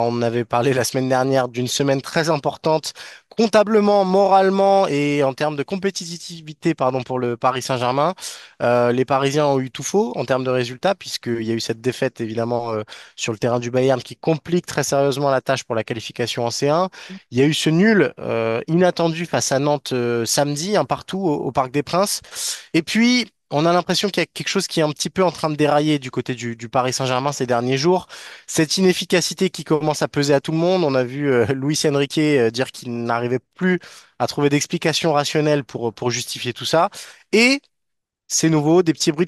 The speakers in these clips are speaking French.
On avait parlé la semaine dernière d'une semaine très importante, comptablement, moralement et en termes de compétitivité, pardon, pour le Paris Saint-Germain. Les Parisiens ont eu tout faux en termes de résultats, puisqu'il y a eu cette défaite, évidemment, sur le terrain du Bayern qui complique très sérieusement la tâche pour la qualification en C1. Il y a eu ce nul inattendu face à Nantes samedi, un partout au Parc des Princes. Et puis, on a l'impression qu'il y a quelque chose qui est un petit peu en train de dérailler du côté du Paris Saint-Germain ces derniers jours. Cette inefficacité qui commence à peser à tout le monde. On a vu Luis Enrique dire qu'il n'arrivait plus à trouver d'explications rationnelles pour justifier tout ça. Et c'est nouveau, des petits bruits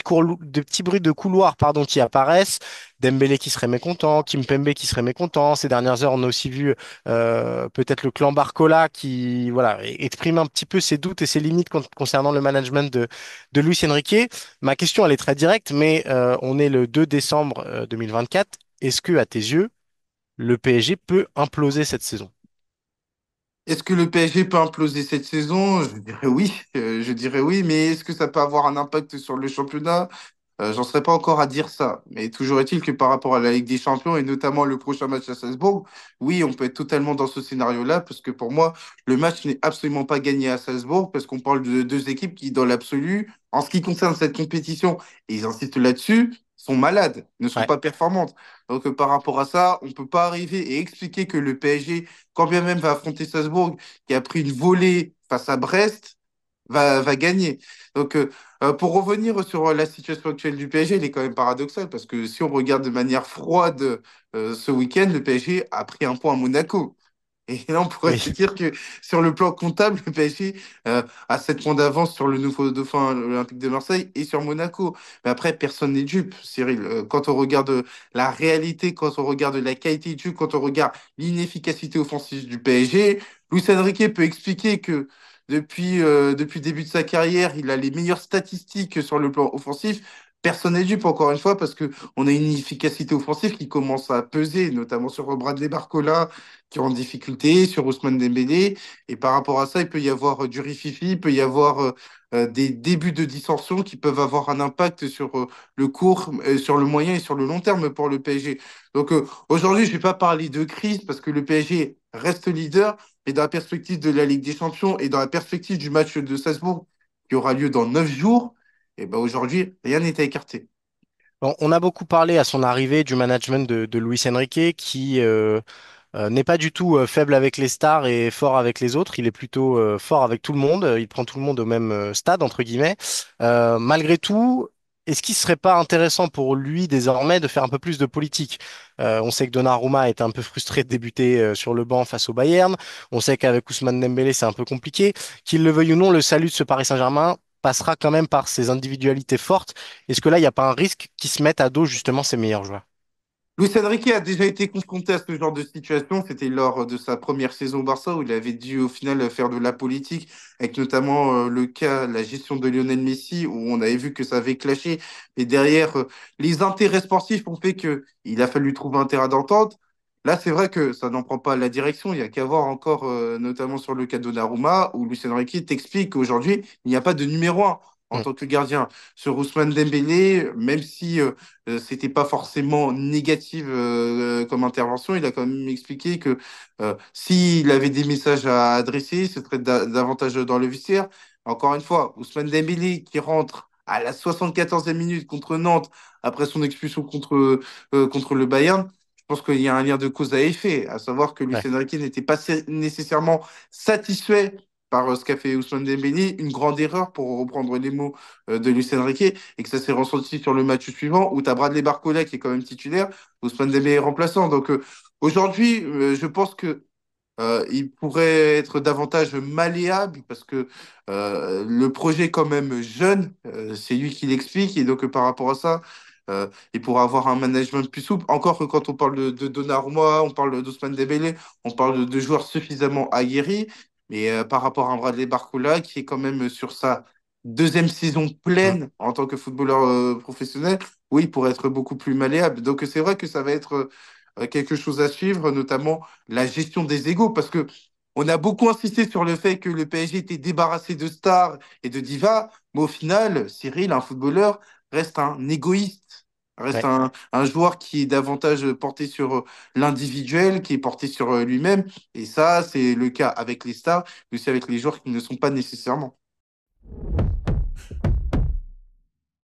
de couloir, pardon, qui apparaissent. Dembélé qui serait mécontent, Kimpembe qui serait mécontent. Ces dernières heures, on a aussi vu peut-être le clan Barcola qui, voilà, exprime un petit peu ses doutes et ses limites concernant le management de Luis Enrique. Ma question, elle est très directe, mais on est le 2 décembre 2024. Est-ce que, à tes yeux, le PSG peut imploser cette saison? Est-ce que le PSG peut imploser cette saison? Je dirais oui, mais est-ce que ça peut avoir un impact sur le championnat? J'en serais pas encore à dire ça. Mais toujours est-il que par rapport à la Ligue des Champions et notamment le prochain match à Salzbourg, oui, on peut être totalement dans ce scénario-là parce que pour moi, le match n'est absolument pas gagné à Salzbourg parce qu'on parle de deux équipes qui, dans l'absolu, en ce qui concerne cette compétition, et ils insistent là-dessus, sont malades, ne sont Ouais. pas performantes. Donc par rapport à ça, on peut pas arriver et expliquer que le PSG quand bien même va affronter Salzbourg, qui a pris une volée face à Brest, va gagner. Donc, pour revenir sur la situation actuelle du PSG, elle est quand même paradoxale, parce que si on regarde de manière froide ce week-end, le PSG a pris un point à Monaco. Et là, on pourrait se Oui. dire que sur le plan comptable, le PSG a 7 points d'avance sur le nouveau dauphin olympique de Marseille et sur Monaco. Mais après, personne n'est dupe, Cyril. Quand on regarde la réalité, quand on regarde la qualité du jeu, quand on regarde l'inefficacité offensive du PSG, Luis Enrique peut expliquer que depuis le début de sa carrière, il a les meilleures statistiques sur le plan offensif. Personne n'est dupe, encore une fois, parce que on a une efficacité offensive qui commence à peser, notamment sur Bradley Barcola, qui est en difficulté, sur Ousmane Dembélé. Et par rapport à ça, il peut y avoir du rififi, il peut y avoir des débuts de dissension qui peuvent avoir un impact sur le court, sur le moyen et sur le long terme pour le PSG. Donc aujourd'hui, je ne vais pas parler de crise parce que le PSG reste leader, mais dans la perspective de la Ligue des Champions et dans la perspective du match de Salzbourg qui aura lieu dans 9 jours, et ben aujourd'hui, rien n'est à écarter. Bon, on a beaucoup parlé à son arrivée du management de Luis Enrique qui n'est pas du tout faible avec les stars et fort avec les autres. Il est plutôt fort avec tout le monde. Il prend tout le monde au même stade, entre guillemets. Malgré tout, est-ce qu'il serait pas intéressant pour lui désormais de faire un peu plus de politique? On sait que Donnarumma est un peu frustré de débuter sur le banc face au Bayern. On sait qu'avec Ousmane Dembélé, c'est un peu compliqué. Qu'il le veuille ou non, le salut de ce Paris Saint-Germain passera quand même par ses individualités fortes. Est-ce que là, il n'y a pas un risque qu'ils se mettent à dos justement ses meilleurs joueurs? Luis Enrique a déjà été confronté à ce genre de situation. C'était lors de sa première saison au Barça où il avait dû au final faire de la politique, avec notamment le cas, la gestion de Lionel Messi, où on avait vu que ça avait clashé. Et derrière, les intérêts sportifs ont fait qu'il a fallu trouver un terrain d'entente. Là, c'est vrai que ça n'en prend pas la direction. Il y a qu'à voir encore, notamment sur le cas de Donnarumma, où Luis Enrique t'explique qu'aujourd'hui, il n'y a pas de numéro un en Hmm. tant que gardien. Sur Ousmane Dembélé, même si c'était pas forcément négatif comme intervention. Il a quand même expliqué que s'il avait des messages à adresser, ce serait davantage dans le vestiaire. Encore une fois, Ousmane Dembélé qui rentre à la 74e minute contre Nantes après son expulsion contre le Bayern. Je pense qu'il y a un lien de cause à effet, à savoir que Luis Ouais. Enrique n'était pas nécessairement satisfait par ce qu'a fait Ousmane Dembélé, une grande erreur pour reprendre les mots de Luis Enrique, et que ça s'est ressenti sur le match suivant où tu as Bradley Barcola qui est quand même titulaire, Ousmane Dembélé est remplaçant. Donc aujourd'hui, je pense que il pourrait être davantage malléable parce que le projet est quand même jeune, c'est lui qui l'explique, et donc par rapport à ça, il pourra avoir un management plus souple. Encore que quand on parle de Donnarumma, on parle d'Ousmane Dembélé, on parle de joueurs suffisamment aguerris, mais par rapport à un Bradley Barcola qui est quand même sur sa deuxième saison Hmm. pleine en tant que footballeur professionnel, oui, il pourrait être beaucoup plus malléable. Donc c'est vrai que ça va être quelque chose à suivre, notamment la gestion des égos, parce que on a beaucoup insisté sur le fait que le PSG était débarrassé de stars et de divas, mais au final, Cyril, un footballeur, reste un égoïste. Reste Ouais. un joueur qui est davantage porté sur l'individuel, qui est porté sur lui-même. Et ça, c'est le cas avec les stars, mais aussi avec les joueurs qui ne sont pas nécessairement.